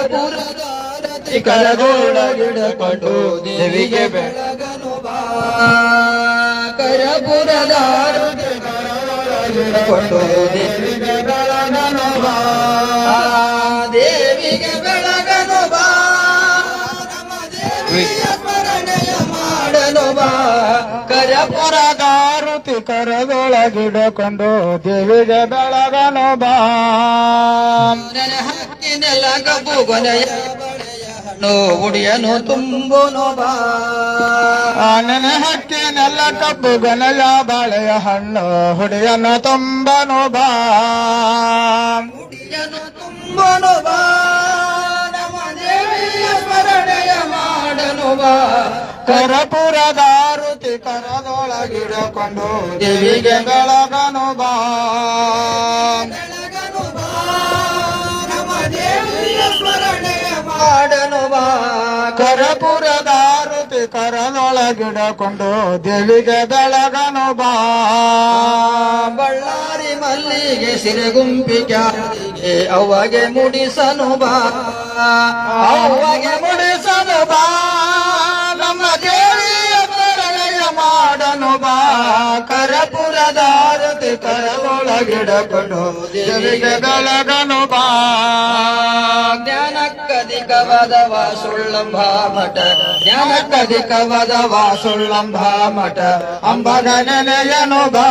ಕರಪುರದಾರತಿ ಕರಗೊಳಗಿಡಪಟ್ಟು ದೇವಿಗೆ ಬೆಳಗನು ಬಾ. ಕರಪುರದಾರತಿ ಕರಗೊಳಗಿಡಪಟ್ಟು ದೇವಿಗೆ ಬೆಳಗನು ಬಾ. ದೇವಿಗೆ ಬೆಳಗನು ಬಾ. ನಮ್ಮ ದೇವಿಯ ಸ್ಮರಣೆಯ ಮಾಡಲು ಬಾ. ಕರಪುರದಾರತಿ ಕರಗೊಳಗಿಡಕೊಂಡು ದೇವಿಗೆ ಬೆಳಗನು ಬಾ. ಹಕ್ಕಿನೆಲ್ಲ ಕಬ್ಬು ಕೊನೆಯ ಬಳೆಯ ಹಣ್ಣು ಉಡಿಯನು ತುಂಬುನು ಬಾ. ನನ್ನ ಹಕ್ಕಿನೆಲ್ಲ ಕಬ್ಬು ಕೊನೆಯ ಬಳೆಯ ಹಣ್ಣು ಹುಡಿಯನು ತುಂಬನು ಬಾ. ಉಡಿಯನು ತುಂಬನು ಬಾ. ನಮ್ಮ ದೇವಿಯ ಸ್ಮರಣೆಯ ಮಾಡನು ಬಾ. ಕರಪುರದಾರುತಿ ಕರದೊಳಗಿಡಕೊಂಡು ದೇವಿಗೆ ಬೆಳಗನು ಬಾ. ಬೆಳಗನು ಬಾ. ನಮ್ಮ ದೇವಿಯ ಸ್ಮರಣೆಯ ಮಾಡನು ಬಾ. ಕರಪುರದಾರುತಿ ಕರದೊಳಗಿಡಕೊಂಡು ದೇವಿಗೆ ಬೆಳಗನು ಬಾ. ಬಳ್ಳಾರಿ ಮಲ್ಲಿಗೆ ಸಿರೆಗುಂಪಿ ಕ್ಯಾರಿಗೆ ಅವ್ವಗೆ ಮುಡಿಸನು ಬಾ. ಅವ್ವಗೆ ಮುಡಿಸನು ಬಾ. ನಮ್ಮ ದೇವಿಯ ಸ್ಮರಣೆಯ ಮಾಡನು ಬಾ. ಕರಪುರದಾರುತಿ ಕರದೊಳಗಿಡಕೊಂಡು ದೇವಿಗೆ ಬೆಳಗನು ಬಾ. ಜ್ಞಾನಕ್ಕಧಿಕವಾದವ ಸುಳ್ಳಂಬ ಮಠ. ಜ್ಞಾನಕ್ಕಧಿಕವಾದವ ಸುಳ್ಳಂಬ ಮಠ. ಅಂಬಗ ನೆನೆಯನು ಬಾ.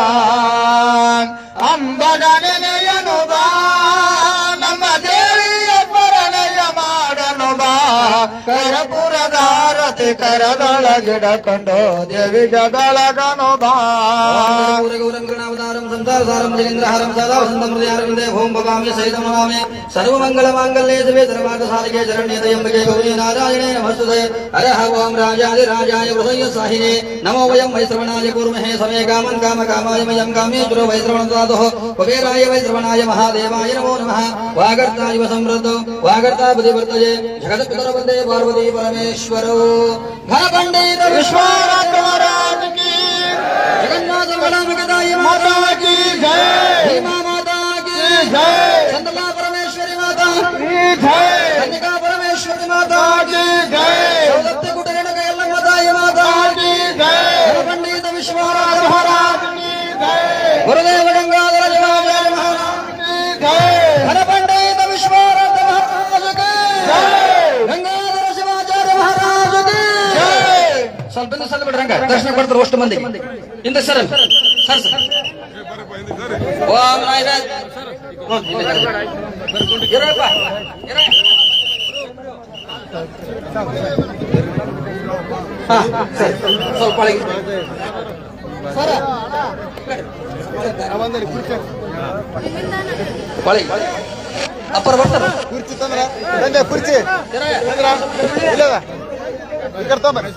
ಅಂಬಗ ನೆನೆಯನು ಬಾ. ನಮ್ಮ ದೇವಿಯ ಸ್ಮರಣೆಯ ಮಾಡನು ಬಾ. ಕರಪುರದಾರತಿ ಕರದೊಳಗಿಡಕೊಂಡು ದೇವಿಗೆ ಬೆಳಗನು ಬಾ. ಗೌರಂಗಣಾವತಾರಂ ಸಂಸಾರಸಾರಂ ಜಗೇಂದ್ರಹಾರಂ ಸದಾ ವಸಂತಂ ಹೃದಯಾರವಿಂದೇ ಓಂ ಭವಾಮಿ ಸಹಿತ ನಮಾಮಿ. ಸರ್ವಮಂಗಲ ಮಾಂಗಲ್ಯೇ ಶಿವೆ ಸರ್ವಾರ್ಥ ಸಾಧಿಕೆ ಶರಣ್ಯೇ ತ್ರ್ಯಂಬಕೆ ಗೌರಿ ನಾರಾಯಣೇ ನಮಸ್ತುತೆ. ಹರಃ ಓಂ ರಾಜಾಧಿರಾಜಾಯ ಹೃದಯ ಸಾಹಿನೇ ನಮೋ ವಯಂ ವೈಶ್ರವಣಾಯ ಕೂರ್ಮಹೇ ಸಮೇ ಕಾಮನ್ ಕಾಮಕಾಮಾಯ ಮಯಂ ಕಾಮೇಶ್ವರೋ ವೈಶ್ರವಣದಾತುಃ ಕುಬೇರಾಯ ವೈಶ್ರವಣಾಯ ಮಹಾದೇವಾಯ ನಮೋ ನಮಃ. ವಾಗರ್ತಾಯ ಸಮೃದ್ಧೋ ವಾಗರ್ತಾ ಬುದ್ಧಿವರ್ತಯೇ ಜಗತ್ಪಿತರೋ ವಂದೇ ಪಾರ್ವತಿ ಪರಮೇಶ್ವರೋ. ಘನಪಂಡಿತ ವಿಶ್ವನಾಥ ಮಹಾರಾಜ ಕಿ ಜಗನ್ನಾಥ ಬಲಾಮಕದಾಯ ಮಾತಾ ಕಿ ಜೈ. ಭೀಮಾ ಮಾತಾ ಕಿ ಜೈ. ಚಂದ್ರಲಾ ಪರಮೇಶ್ವರಿ ಮಾತಾ ಕಿ ಜೈ. ಕನ್ನಿಕಾ ಪರಮೇಶ್ವರಿ ಮಾತಾ ಕಿ ಜೈ. ಸೌದತ್ತಿ ಕುಟರೇಣಕ ಎಲ್ಲಮ್ಮ ತಾಯಿ ಮಾತಾ ಕಿ ಜೈ. ಘನಪಂಡಿತ ವಿಶ್ವನಾಥ ಮಹಾರಾಜ ಕಿ ಜೈ. ಗುರುದೇವ ಗಂಗಾಧರ ಶಿವಾಚಾರ್ಯ ಮಹಾರಾಜ ಕಿ ಜೈ. ಘನಪಂಡಿತ ವಿಶ್ವನಾಥ ಮಹಾರಾಜ ಕಿ ಜೈ. ಗಂಗಾಧರ ಶಿವಾಚಾರ್ಯ ಮಹಾರಾಜ ಕಿ ಜೈ. ಸ್ವಲ್ಪ ಸಲ ಬಿಡ್ರಂಗ ದರ್ಶನ ಕೊಡ್ತಾರೆ ಅಷ್ಟು ಮಂದಿ ಇಂದ ಸರ್ ಸರ್ ಸರ್ ಓಂ ನಾಯಕ ಇರಪ್ಪ ಇರ. ಹಾ ಸರಿ ಸ್ವಲ್ಪ ಒಳಗೆ ಸರ ಒಳಗೆ ಅಪ್ಪರ ಬರ್ತಾರ ಕುರ್ಚಿ ತಂದ್ರ ತಂದೆ ಕುರ್ಚಿ ತಂದ್ರ ಇಲ್ಲದ ಈ ಕಡೆ ತಗೊಂಬರ್ರಿ.